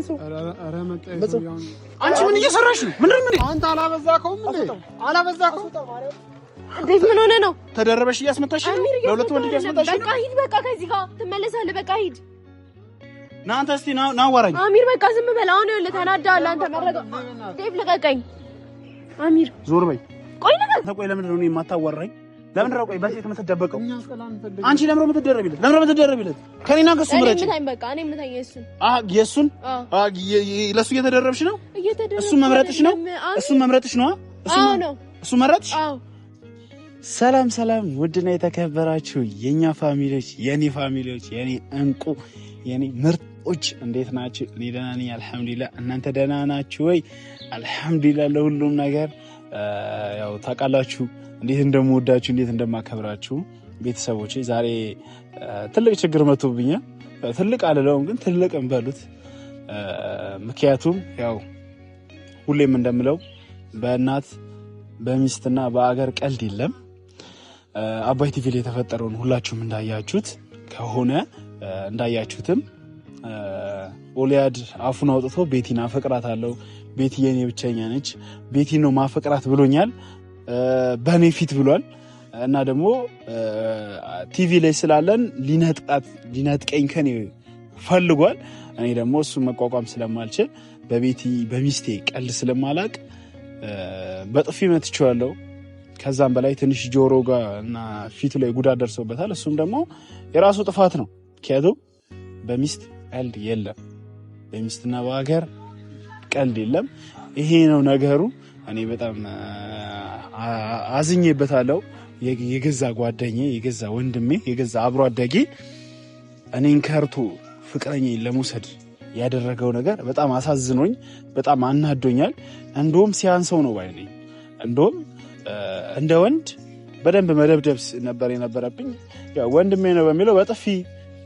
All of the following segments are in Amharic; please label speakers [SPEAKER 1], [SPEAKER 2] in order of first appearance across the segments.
[SPEAKER 1] ሰው
[SPEAKER 2] ኧረ መጣ
[SPEAKER 1] አንቺ ምን እየሰራሽ ነው? ምንድን ነው
[SPEAKER 2] አንተ አላበዛከውም እንዴ? አላበዛከውም
[SPEAKER 3] እንዴት ምን ሆነ ነው?
[SPEAKER 1] ተደረበሽ እያስመታሽ ነው? ለሁለት ወንድ እያስመታሽ ነው?
[SPEAKER 3] በቃ ሂድ፣ በቃ ከዚህ ጋር ትመለሳለህ። በቃ ሂድ።
[SPEAKER 1] ና አንተ እስቲ ና አዋራኝ።
[SPEAKER 3] አሚር በቃ ዝም በል። አሁን ይኸውልህ ተናዳሃል አንተ። መረጋ ዴቭ ልቀቀኝ። አሚር
[SPEAKER 1] ዞር በይ።
[SPEAKER 3] ቆይ ልቀቅ።
[SPEAKER 1] ቆይ ለምንድን ነው የማታዋራኝ? ለምንድን ነው ቆይ በሴት የምትደበቀው? አንቺ ለምን ነው የምትደረቢለት? ለምን ነው የምትደረቢለት? ከኔና ከሱ ምረጭ።
[SPEAKER 3] እኔ ምታኝ፣ በቃ እኔ ምታኝ።
[SPEAKER 1] የእሱን ለሱ እየተደረብሽ ነው? እሱን መምረጥሽ ነው? እሱን መምረጥሽ ነው? እሱን መረጥሽ?
[SPEAKER 3] አዎ።
[SPEAKER 1] ሰላም ሰላም፣ ውድና የተከበራችሁ የኛ ፋሚሊዎች፣ የኔ ፋሚሊዎች፣ የኔ እንቁ፣ የኔ ምርጦች እንዴት ናችሁ? እኔ ደህና ነኝ አልሐምዱሊላህ። እናንተ ደህና ናችሁ ወይ? አልሐምዱሊላህ ለሁሉም ነገር ያው ታውቃላችሁ እንዴት እንደምወዳችሁ እንዴት እንደማከብራችሁ ቤተሰቦቼ። ዛሬ ትልቅ ችግር መጥቶብኛል። ትልቅ አልለውም ግን ትልቅ እንበሉት። ምክንያቱም ያው ሁሌም እንደምለው በእናት በሚስትና በአገር ቀልድ የለም። አባይ ቲቪ ላይ የተፈጠረውን ሁላችሁም እንዳያችሁት ከሆነ እንዳያችሁትም ኦሊያድ አፉን አውጥቶ ቤቲን አፈቅራታለሁ፣ ቤቲ የኔ ብቸኛ ነች፣ ቤቲን ነው ማፈቅራት ብሎኛል። በኔ ፊት ብሏል እና ደግሞ ቲቪ ላይ ስላለን ሊነጥቀኝ ከኔ ፈልጓል። እኔ ደግሞ እሱን መቋቋም ስለማልችል በሚስቴ ቀልድ ስለማላቅ በጥፊ መትቼዋለሁ። ከዛም በላይ ትንሽ ጆሮ ጋር እና ፊቱ ላይ ጉዳት ደርሶበታል። እሱም ደግሞ የራሱ ጥፋት ነው። ምክንያቱም በሚስት ቀልድ የለም፣ በሚስትና በሀገር ቀልድ የለም። ይሄ ነው ነገሩ። እኔ በጣም አዝኜበታለሁ። የገዛ ጓደኛዬ፣ የገዛ ወንድሜ፣ የገዛ አብሮ አደጌ እኔን ከርቶ ፍቅረኛዬን ለመውሰድ ያደረገው ነገር በጣም አሳዝኖኝ በጣም አናዶኛል። እንደውም ሲያንሰው ነው ባይ ነኝ። እንደውም እንደ ወንድ በደንብ መደብደብ ነበር የነበረብኝ። ያው ወንድሜ ነው በሚለው በጥፊ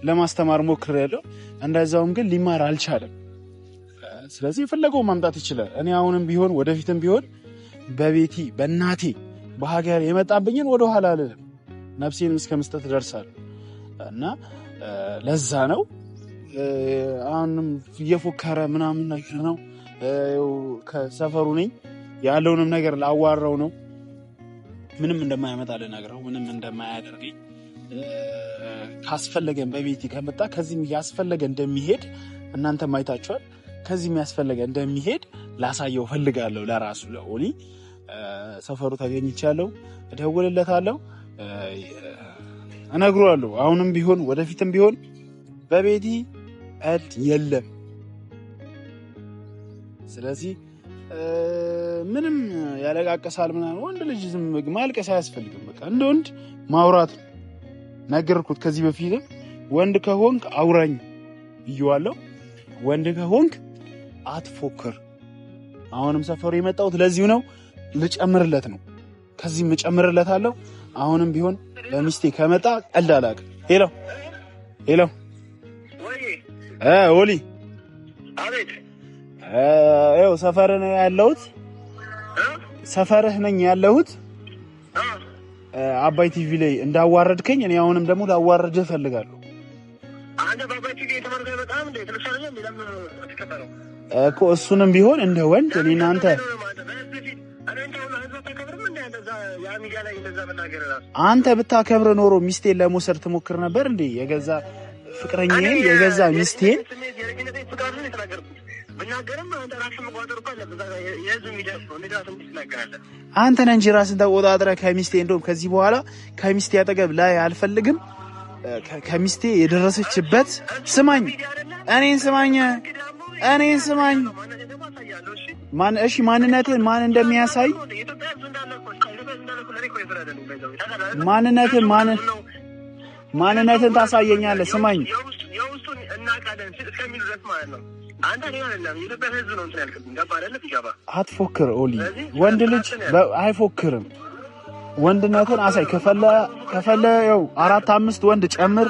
[SPEAKER 1] ለማስተማር ሞክሬያለሁ። እንደዛውም ግን ሊማር አልቻለም። ስለዚህ የፈለገው ማምጣት ይችላል። እኔ አሁንም ቢሆን ወደፊትም ቢሆን በቤቲ በእናቴ በሀገር የመጣብኝን ወደ ኋላ አልልም። ነፍሴን እስከ መስጠት ደርሳለሁ እና ለዛ ነው አሁንም እየፎከረ ምናምን ነገር ነው። ከሰፈሩ ነኝ ያለውንም ነገር ላዋራው ነው። ምንም እንደማያመጣ ልነግረው፣ ምንም እንደማያደርገኝ ካስፈለገን በቤቲ ከመጣ ከዚህም ያስፈለገ እንደሚሄድ እናንተም አይታችኋል። ከዚህም ያስፈለገ እንደሚሄድ ላሳየው ፈልጋለሁ። ለራሱ ለኦሊ ሰፈሩ ተገኝቻለሁ፣ እደውልለታለሁ፣ እነግረዋለሁ። አሁንም ቢሆን ወደፊትም ቢሆን በቤቲ ቀልድ የለም። ስለዚህ ምንም ያለቃቀሳል ምናምን። ወንድ ልጅ ዝም ማልቀስ አያስፈልግም። በቃ እንደ ወንድ ማውራት ነገርኩት። ከዚህ በፊትም ወንድ ከሆንክ አውራኝ ብየዋለሁ። ወንድ ከሆንክ አትፎክር። አሁንም ሰፈሩ የመጣሁት ለዚሁ ነው። ልጨምርለት ነው። ከዚህም እጨምርለታለሁ። አሁንም ቢሆን በሚስቴ ከመጣ ቀልድ አላውቅም። ሄሎ ኦሊ፣
[SPEAKER 4] አቤት።
[SPEAKER 1] ያው ሰፈርህ ነው ያለሁት። ሰፈርህ ነኝ ያለሁት። አባይ ቲቪ ላይ እንዳዋረድከኝ እኔ አሁንም ደግሞ ላዋረድህ እፈልጋለሁ።
[SPEAKER 4] አንተ በአባይ ቲቪ የተመረቀ በጣም እንደ ተለሻለ ለምን ተከፈለው
[SPEAKER 1] እኮ እሱንም ቢሆን እንደ ወንድ እኔ እናንተ አንተ ብታከብር ኖሮ ሚስቴን ለመውሰድ ትሞክር ነበር እንዴ? የገዛ ፍቅረኛዬን የገዛ ሚስቴን አንተ ነህ እንጂ ራስን ተቆጣጥረህ ከሚስቴ እንደውም ከዚህ በኋላ ከሚስቴ አጠገብ ላይ አልፈልግም። ከሚስቴ የደረሰችበት ስማኝ፣ እኔን ስማኝ። እሺ ማንነትን ማን እንደሚያሳይ ማንነትን ታሳየኛለህ። ስማኝ አትፎክር ኦሊ። ወንድ ልጅ አይፎክርም። ወንድነትን አሳይ። ከፈለ ያው 4-5 ወንድ ጨምር።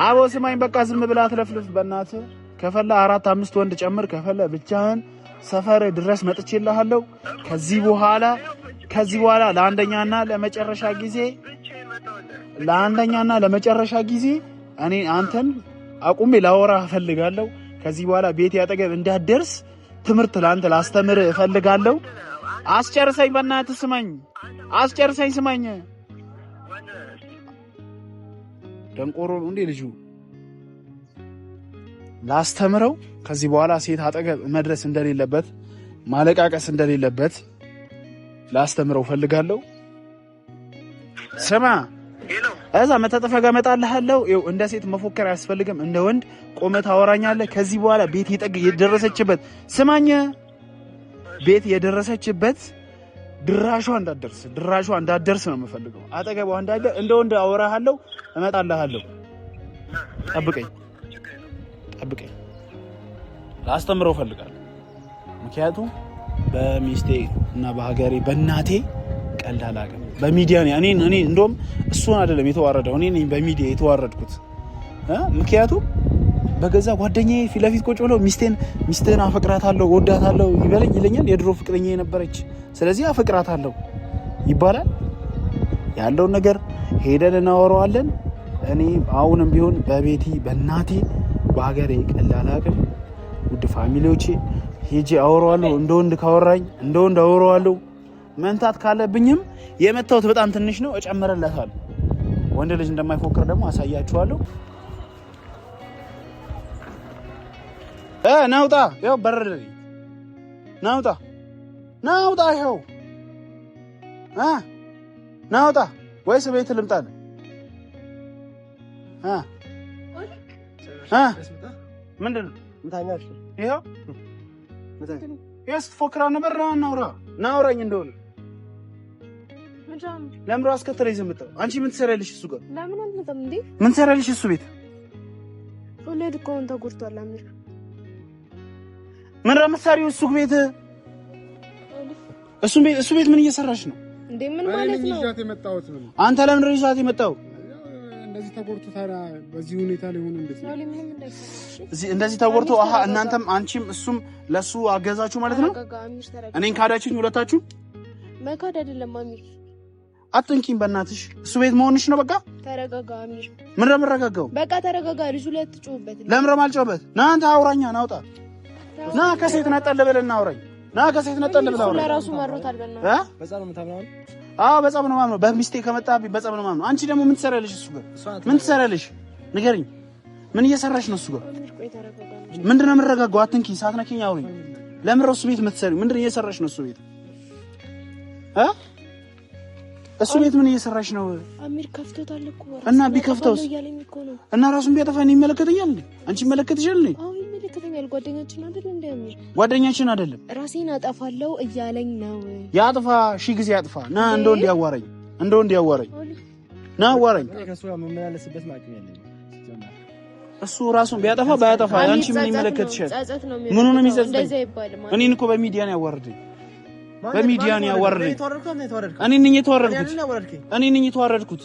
[SPEAKER 1] አቦ ስማኝ፣ በቃ ዝም ብለህ አትለፍልፍ በእናትህ። ከፈለ 4-5 ወንድ ጨምር። ከፈለ ብቻህን ሰፈር ድረስ መጥቼልሃለሁ። ከዚህ በኋላ ለአንደኛና ለመጨረሻ ጊዜ እኔ አንተን አቁሜ ላወራ እፈልጋለሁ። ከዚህ በኋላ ቤት ያጠገብ እንዳትደርስ ትምህርት ላንተ ላስተምር እፈልጋለሁ። አስጨርሰኝ፣ በእናትህ ስማኝ፣ አስጨርሰኝ፣ ስማኝ። ደንቆሮ ነው እንዴ ልጁ? ላስተምረው። ከዚህ በኋላ ሴት አጠገብ መድረስ እንደሌለበት፣ ማለቃቀስ እንደሌለበት ላስተምረው እፈልጋለሁ። ስማ፣ እዛ መተጠፈ ጋር እመጣልሃለሁ። ይኸው እንደ ሴት መፎከር አያስፈልግም። እንደ ወንድ ቆመህ ታወራኛለህ። ከዚህ በኋላ ቤት የደረሰችበት ስማኝ፣ ቤት የደረሰችበት ድራሿ እንዳትደርስ ነው የምፈልገው። አጠገቧ እንዳለ እንደ ወንድ አወራሃለሁ፣ እመጣልሃለሁ። ጠብቀኝ፣ ላስተምረው እፈልጋለሁ። ምክንያቱም በሚስቴ እና በሀገሬ በእናቴ ቀልድ አላውቅም። በሚዲያ እኔ እንደውም እሱን አይደለም የተዋረደው፣ እኔ ነኝ በሚዲያ የተዋረድኩት። ምክንያቱም በገዛ ጓደኛዬ ፊት ለፊት ቁጭ ብለው ሚስቴን አፈቅራታለሁ፣ ወዳታለሁ ይለኛል። የድሮ ፍቅረኛ የነበረች፣ ስለዚህ አፈቅራታለሁ ይባላል። ያለውን ነገር ሄደን እናወራዋለን። እኔ አሁንም ቢሆን በቤቴ በእናቴ በሀገሬ ቀልድ አላውቅም። ውድ ፋሚሊዎቼ ሄጄ አወራዋለሁ። እንደ ወንድ ካወራኝ እንደ ወንድ አወራዋለሁ። መንታት ካለብኝም የመታውት በጣም ትንሽ ነው፣ እጨምረለታለሁ። ወንድ ልጅ እንደማይፎክር ደግሞ አሳያችኋለሁ። ናውጣ፣ ያው በረደኝ። ናውጣ፣ ይኸው ናውጣ። ወይስ ቤት ልምጣልህ? ምንድን ነው ይኸው ስትፎክራ ነበር። ናውራኝ እንደሆነ ለምሮ አስከተለኝ ዝምጣው። አንቺ ምን ትሰሪያለሽ እሱ ጋር?
[SPEAKER 3] ለምን አልመጣም እንዴ?
[SPEAKER 1] ምን ትሰሪያለሽ እሱ ቤት?
[SPEAKER 3] ወለድ ኮን ተጎድቷል። አሚር
[SPEAKER 1] ምን ረመሳሪው እሱ ቤት? እሱ ቤት ምን እየሰራሽ ነው
[SPEAKER 3] እንዴ? ምን ማለት ነው?
[SPEAKER 2] ይዛት የመጣሁት ነው።
[SPEAKER 1] አንተ ለምን ነው ይዛት የመጣው?
[SPEAKER 2] እንደዚህ ተጎድቶ ታዲያ በዚህ ሁኔታ ላይ ሆኖ
[SPEAKER 1] እንደዚህ ተጎድቶ እናንተም አንቺም እሱም ለሱ አገዛችሁ ማለት ነው? እኔን ካዳችሁኝ ሁለታችሁ?
[SPEAKER 3] መካድ አይደለም አሚር።
[SPEAKER 1] አትንኪኝ በእናትሽ። እሱ ቤት መሆንሽ ነው። በቃ
[SPEAKER 3] ተረጋጋ አሚር።
[SPEAKER 1] ምን ነው የምረጋጋው?
[SPEAKER 3] በቃ ተረጋጋ። ልጁ ላይ አትጮህበት።
[SPEAKER 1] ለምን ነው የማልጮህበት? ና አንተ አውራኛ፣ ናውጣ፣ ና ከሴት ነጠል ብለህ እናውራኝ። ና ከሴት ነጠል ብለህ አውራኝ።
[SPEAKER 3] ለራሱ መሮታል። በእናትህ
[SPEAKER 2] በጻም ነው የምታምነው?
[SPEAKER 1] አዎ በጻም ነው የማምነው። በሚስቴ ከመጣብኝ በጻም ነው የማምነው። አንቺ ደግሞ ምን ትሰሪያለሽ እሱ ጋር? ምን ትሰሪያለሽ? ንገሪኝ። ምን እየሰራሽ ነው እሱ ጋር? ምንድን ነው የምረጋጋው? አትንኪኝ፣ ሳትነኪኝ አውሪኝ። ለምን ነው እሱ ቤት የምትሰሪው? ምንድን ነው እየሰራሽ ነው እሱ ቤት? እሱ ቤት ምን እየሰራሽ ነው?
[SPEAKER 3] አሚር ከፍቶታል እኮ
[SPEAKER 1] እና ቢከፍተውስ እና ራሱን ቢያጠፋ እኔ ይመለከተኛል እንዴ? አንቺ ይመለከትሻል እንዴ?
[SPEAKER 3] አዎ ይመለከተኛል። ጓደኛችን አይደል እንዴ? አሚር
[SPEAKER 1] ጓደኛችን አይደለም።
[SPEAKER 3] ራሴን አጠፋለሁ እያለኝ ነው።
[SPEAKER 1] ያጥፋ፣ ሺህ ጊዜ ያጥፋ። ና እንደው እንዲያዋራኝ ና አዋራኝ።
[SPEAKER 2] ከሱ ጋር መመላለስበት ማቅም ያለኝ
[SPEAKER 1] እሱ ራሱን ቢያጠፋ ባያጠፋ አንቺ ምን ይመለከትሻል? ምን ነው የሚጸጽተኝ? እኔን እኮ በሚዲያ ነው ያዋረደኝ። በሚዲያ ነው ያዋረደኝ። እኔ ነኝ የተዋረድኩት።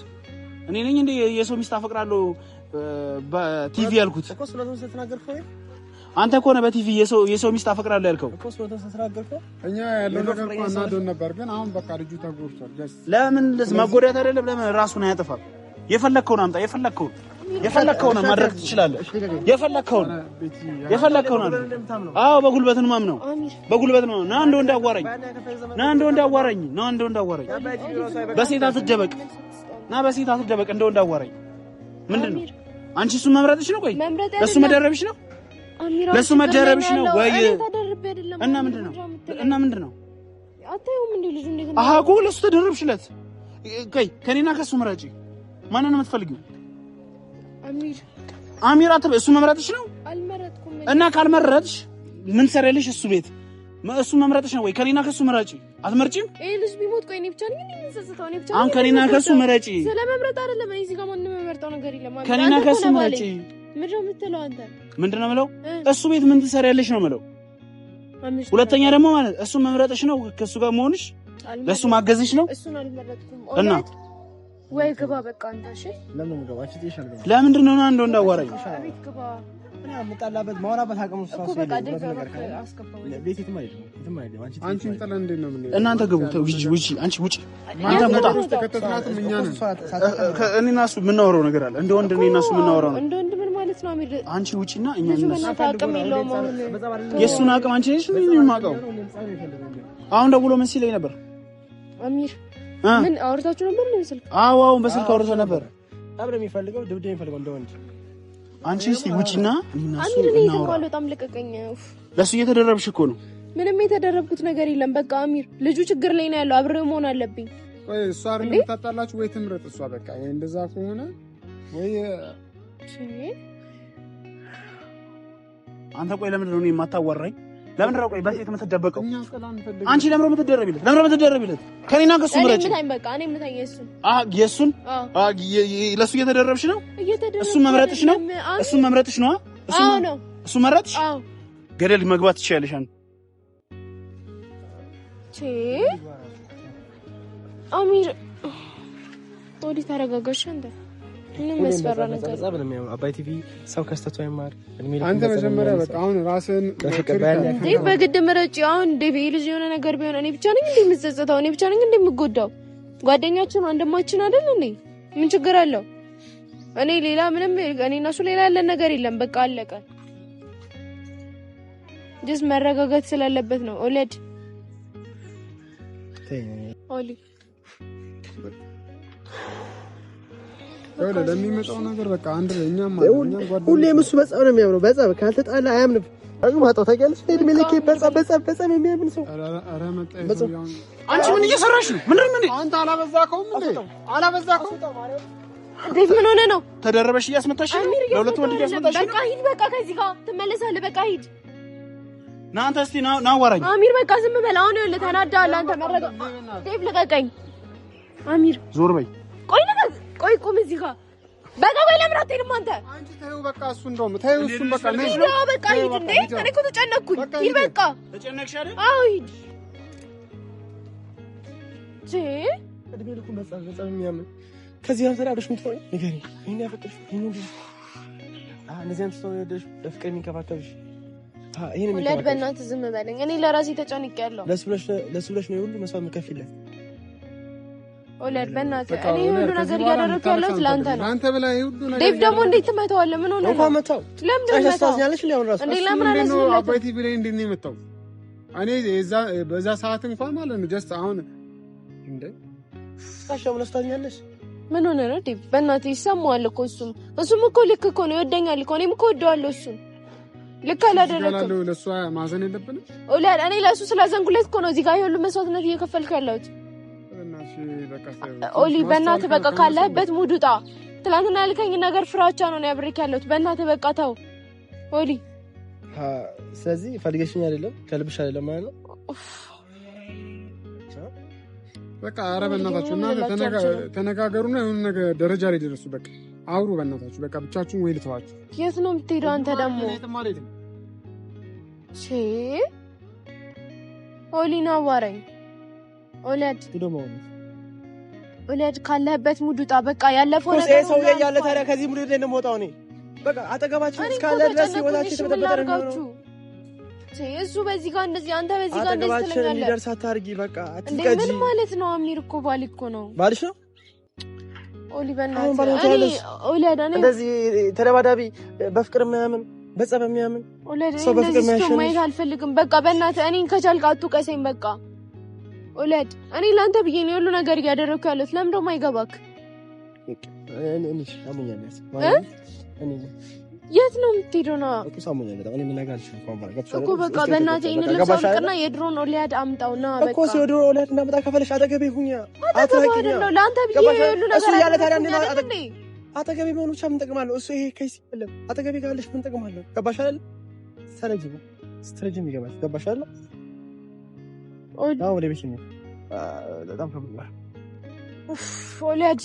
[SPEAKER 1] እኔ ነኝ እንደ የሰው ሚስት አፈቅራለሁ በቲቪ ያልኩት
[SPEAKER 2] እኮ። ስለዚህ ተናገርከው
[SPEAKER 1] አንተ እኮ ነው በቲቪ የሰው ሚስት አፈቅራለሁ ያልከው
[SPEAKER 2] እኮ። ስለዚህ ተናገርከው። እኛ ያለው ነገር እኮ እናዶን ነበር፣ ግን አሁን በቃ ልጁ ተጎድቷል።
[SPEAKER 1] ለምን መጎዳት አይደለም? ለምን ራሱን አያጠፋም? የፈለከውን አምጣ፣ የፈለከውን ማድረግ ትችላለህ። የፈለከውን አዎ፣ በጉልበት ነው ማምነው። ና እንደው እንዳዋራኝ፣ በሴት አትደበቅ። እንደው እንዳዋራኝ። ምንድነው አንቺ እሱ መምረጥሽ ነው? ቆይ ለሱ መደረብሽ ነው? ለሱ መደረብሽ ነው ወይ? እና ምንድነው?
[SPEAKER 3] አታዩም እንዴ ልጁ እንደገና?
[SPEAKER 1] አሃ ለሱ ተደረብሽለት። ቆይ ከኔና ከሱ ምረጪ። ማንን ነው የምትፈልጊው? አሚር አትበይ። እሱ መምረጥሽ ነው?
[SPEAKER 3] አልመረጥኩም።
[SPEAKER 1] እና ካልመረጥሽ ምን ሰራልሽ? እሱ ቤት እሱ መምረጥሽ ነው ወይ? ከኔና ከሱ ምረጪ። አትመርጪም?
[SPEAKER 3] ልጅ ቢሞት ቆይ እኔ ብቻ ነኝ የምንሰስተው። እኔ ብቻ
[SPEAKER 1] አሁን ከኔና ከሱ ምረጪ።
[SPEAKER 3] ስለመምረጥ አይደለም እኔ እዚህ ጋር ማንም መመርጠው ነገር የለም።
[SPEAKER 1] ከኔና ከሱ ምረጪ።
[SPEAKER 3] ምንድነው የምትለው አንተ?
[SPEAKER 1] ምንድነው የምለው? እሱ ቤት ምን ትሰሪያለሽ ነው የምለው። ሁለተኛ ደግሞ ማለት እሱ መምረጥሽ ነው ከሱ ጋር መሆንሽ፣ ለሱ ማገዝሽ ነው።
[SPEAKER 3] እሱን አልመረጥኩም
[SPEAKER 1] እና
[SPEAKER 3] ወይ ግባ በቃ አንተ። እሺ
[SPEAKER 2] ለምን ነው ገባች? ትይሻል ገባ።
[SPEAKER 1] ለምንድን ነው እንደው እንዳዋራኝ?
[SPEAKER 3] ቤት ግባ።
[SPEAKER 2] እኔ አመጣላበት ማውራበት አቅሙ
[SPEAKER 3] እኮ በቃ አስገባው።
[SPEAKER 2] ቤት የትም አይደለም። አንቺን ጥለን እንዴት ነው ምን?
[SPEAKER 1] እናንተ ግቡ። ውጪ፣ አንቺ ውጪ። አንተ ሙጣ። እኔና እሱ የምናወራው ነገር አለ። እንደ ወንድ እኔና እሱ የምናወራው ነው።
[SPEAKER 3] እንደ ወንድ ምን ማለት ማለት ነው አሚር?
[SPEAKER 1] አንቺ ውጪና እኛ
[SPEAKER 3] አቅም የለውም አሁን።
[SPEAKER 1] የእሱን አቅም አንቺ ነሽ ምን የማውቀው? አሁን ደውሎ ምን ሲለኝ ነበር
[SPEAKER 3] አሚር? ምን አውርታችሁ ነበር ነው ስልክ?
[SPEAKER 1] አዎ በስልክ አውርተን ነበር።
[SPEAKER 5] አብረን የሚፈልገው ድብድብ የሚፈልገው እንደወንድ
[SPEAKER 1] አንቺ እስቲ ውጪና እናሱ
[SPEAKER 3] እናውራ። በጣም ልቀቀኝ።
[SPEAKER 1] ለሱ እየተደረብሽ እኮ ነው።
[SPEAKER 3] ምንም የተደረብኩት ነገር የለም። በቃ አሚር ልጁ ችግር ላይ ነው ያለው። አብሬው መሆን አለብኝ።
[SPEAKER 2] ወይ እሷ አይደል የምታጣላችሁ? ወይ ትምረጥ እሷ። በቃ ወይ እንደዛ ከሆነ ወይ
[SPEAKER 1] አንተ ቆይ ለምንድን ነው እኔ የማታዋራኝ? ለምን ነው ቆይ በሴት የምትደበቀው? አንቺ ለምን ነው የምትደረቢለት? ለምን ነው የምትደረቢለት? ከኔና ከሱ ምረጭ።
[SPEAKER 3] እኔ ምታኝ በቃ እኔ ምታኝ።
[SPEAKER 1] የሱን ለሱ እየተደረብሽ ነው። እሱ መምረጥሽ ነው። እሱ መምረጥሽ ነው። እሱ መረጥሽ። ገደል መግባት ትችያለሽ አንተ። አሚር ወዲ ተረጋጋሽ አንተ። ምንም መስፈራ ነገር
[SPEAKER 5] አባይ ቲቪ ሰው ከስተቱ አይማር።
[SPEAKER 2] አንተ መጀመሪያ በቃ አሁን ራስን
[SPEAKER 3] በግድ ምረጭ። አሁን ዴቪ ልጅ የሆነ ነገር ቢሆን እኔ ብቻ ነኝ እንደምጸጸተው? እኔ ብቻ ነኝ እንደምጎዳው? ጓደኛችን ወንድማችን አይደል እንዴ? ምን ችግር አለው? እኔ ሌላ ምንም እኔ እና እሱ ሌላ ያለን ነገር የለም። በቃ አለቀ። ጀስ መረጋጋት ስላለበት ነው። ኦሊ
[SPEAKER 2] ለሚመጣው ነገር በቃ አንድ እኛም ጓደኛ
[SPEAKER 5] ሁሌም እሱ በጸብ ነው የሚያምነው። በጸብ ካልተጣላ አያምንም። አሁን ማጣው ታውቂያለሽ። እድሜ ልክ በጸብ የሚያምን ሰው።
[SPEAKER 2] ኧረ መጣ።
[SPEAKER 1] አንቺ ምን እየሰራሽ ነው? ምንድን ነው
[SPEAKER 2] አንተ? አላበዛከውም እንዴ? አላበዛከውም?
[SPEAKER 3] እንዴት ምን ሆነ ነው?
[SPEAKER 1] ተደረበሽ እያስመታሽ ነው። ለሁለት ወንድ እያስመታሽ ነው።
[SPEAKER 3] በቃ ሂድ። በቃ ከዚህ ጋር ትመለሳለህ። በቃ ሂድ።
[SPEAKER 1] ና አንተ እስቲ ና አዋራኝ።
[SPEAKER 3] አሚር በቃ ዝም በል። አሁን ይኸውልህ ተናዳለህ አንተ። መረጋ ዴቭ ልቀቀኝ። አሚር
[SPEAKER 1] ዞር በይ።
[SPEAKER 3] ቆይ ቁም እዚህ ጋር። በቃ ቆይ ለምን አትሄድም አንተ?
[SPEAKER 2] አንቺ ተይው በቃ እሱ እንደውም ተይው እሱን በቃ ነይ።
[SPEAKER 3] በቃ ሂድ እንዴ። እኔ እኮ ተጨነቅኩኝ። ሂድ በቃ።
[SPEAKER 1] ተጨነቅሽ አይደል?
[SPEAKER 3] አዎ ሂድ።
[SPEAKER 5] እድሜ ልኩን በጸብ የሚያምን ከዚህ አንተ አብረሽ የምትሆኝ ንገሪኝ። ይሄን ያፈቅርሽ ይሄን እንደዚህ አንተ ሰው ወደሽ በፍቅር የሚንከባከብሽ ይሄን
[SPEAKER 3] ወለድ በእናትህ ዝም በለኝ። እኔ ለራሴ ተጨንቄያለሁ።
[SPEAKER 5] ለሱ ብለሽ ነው ሁሉ መስዋዕት የምከፍይለት።
[SPEAKER 3] ወለድ በእናትህ እኔ ሁሉ ነገር እያደረኩ ያለሁት ለአንተ ነው።
[SPEAKER 2] አንተ ብላ ሁሉ ነገር
[SPEAKER 3] ዴቭ ደግሞ እንዴት ትመታዋለህ? ምን ሆነ ነው?
[SPEAKER 5] እንኳን መታው።
[SPEAKER 3] ለምን
[SPEAKER 5] ታስታዝኛለሽ? ሊያውን ራሱ
[SPEAKER 3] እንዴ ለምን አላስብልህ?
[SPEAKER 2] አባይ ቲቪ ላይ እንዴት ነው የመጣው? እኔ በዛ ሰዓት እንኳን ማለት ነው ጀስት አሁን እንዴ
[SPEAKER 5] ታሻው ለስታዝኛለሽ።
[SPEAKER 3] ምን ሆነ ነው ዴቭ? በእናትህ ይሰማዋል እኮ እሱም እኮ ልክ እኮ ነው። ይወደኛል እኮ እኔም እኮ ወደዋለሁ እሱን። ልክ አላደረኩም።
[SPEAKER 2] ለእሷ ማዘን የለብንም።
[SPEAKER 3] ወለድ እኔ ለእሱ ስላዘንኩለት እኮ ነው እዚህ ጋር ሁሉ መስዋዕትነት እየከፈልኩ ያለሁት። ኦሊ በእናትህ በቃ ካለህበት ሙድ ውጣ። ትናንትና ያልከኝ ነገር ፍራቻ ነው ያብሬክ ያለሁት። በእናትህ በቃ ተው ኦሊ።
[SPEAKER 5] ስለዚህ ፈልገሽኝ አይደለም ከልብሽ አይደለም ማለት ነው።
[SPEAKER 2] በቃ ኧረ በእናታችሁ እናንተ ተነጋገሩና የሆነ ነገር ደረጃ ላይ ደረሱ። በቃ አውሩ በእናታችሁ። በቃ ብቻችሁን ወይ ልተዋችሁ።
[SPEAKER 3] የት ነው የምትሄደው አንተ ደግሞ? ኦሊና አዋራኝ። ወለድ ካለህበት ሙድ ውጣ። በቃ ያለፈው ነገር
[SPEAKER 5] ሰው ያለ ታዲያ ከዚህ ሙድ ላይ ነው የምወጣው እኔ። በቃ አጠገባችን እስካለ ድረስ ህይወታችን ተበጠበጠ ነው።
[SPEAKER 3] እሱ በዚህ ጋር እንደዚህ አንተ በዚህ ጋር እንደዚህ
[SPEAKER 5] ትለኛለህ። አጠገባችን እንዲደርስ አታርጊ። በቃ አትቀጂ።
[SPEAKER 3] ምን ማለት ነው? አሚር እኮ ባል እኮ ነው።
[SPEAKER 5] ባልሽ ነው
[SPEAKER 3] ኦሊ በእናትህ እኔ ወለድ እኔ
[SPEAKER 5] እንደዚህ ተደባዳቢ በፍቅር የሚያምን በጸብ የሚያምን ሰው በፍቅር የሚያሸንፍ
[SPEAKER 3] ማየት አልፈልግም። በቃ በእናትህ እኔን ከቻልክ አትውቀሰኝ። በቃ ወለድ እኔ ለአንተ ብዬ ነው ሁሉ ነገር እያደረኩ ያለሁት። ለምን ደግሞ አይገባክ? የት ነው የምትሄደው? ነው እኮ በቃ በእናትህ ይሄን ልብስ አውልቅና የድሮን ኦሊያድ አምጣው ና በቃ
[SPEAKER 5] እኮ የድሮን ኦሊያድ እናምጣ ከፈለሽ አጠገቤ ሁኛ። አትራቂኝ
[SPEAKER 3] ነው ለአንተ ብዬ ሁሉ ነገር
[SPEAKER 5] እሱ ያለ ታዲያ እንዴ አጠገቤ ሆኖ ብቻ ምን ጠቅማለሁ? እሱ ይሄ ከይስ አይደለም። አጠገቤ ካለሽ ምን ጠቅማለሁ? ገባሽ አይደል? ስትረጅም ይገባሽ። ገባሽ አይደል? ወደ ቤት ነው በጣም ከብሏል።
[SPEAKER 3] ኦሊያድ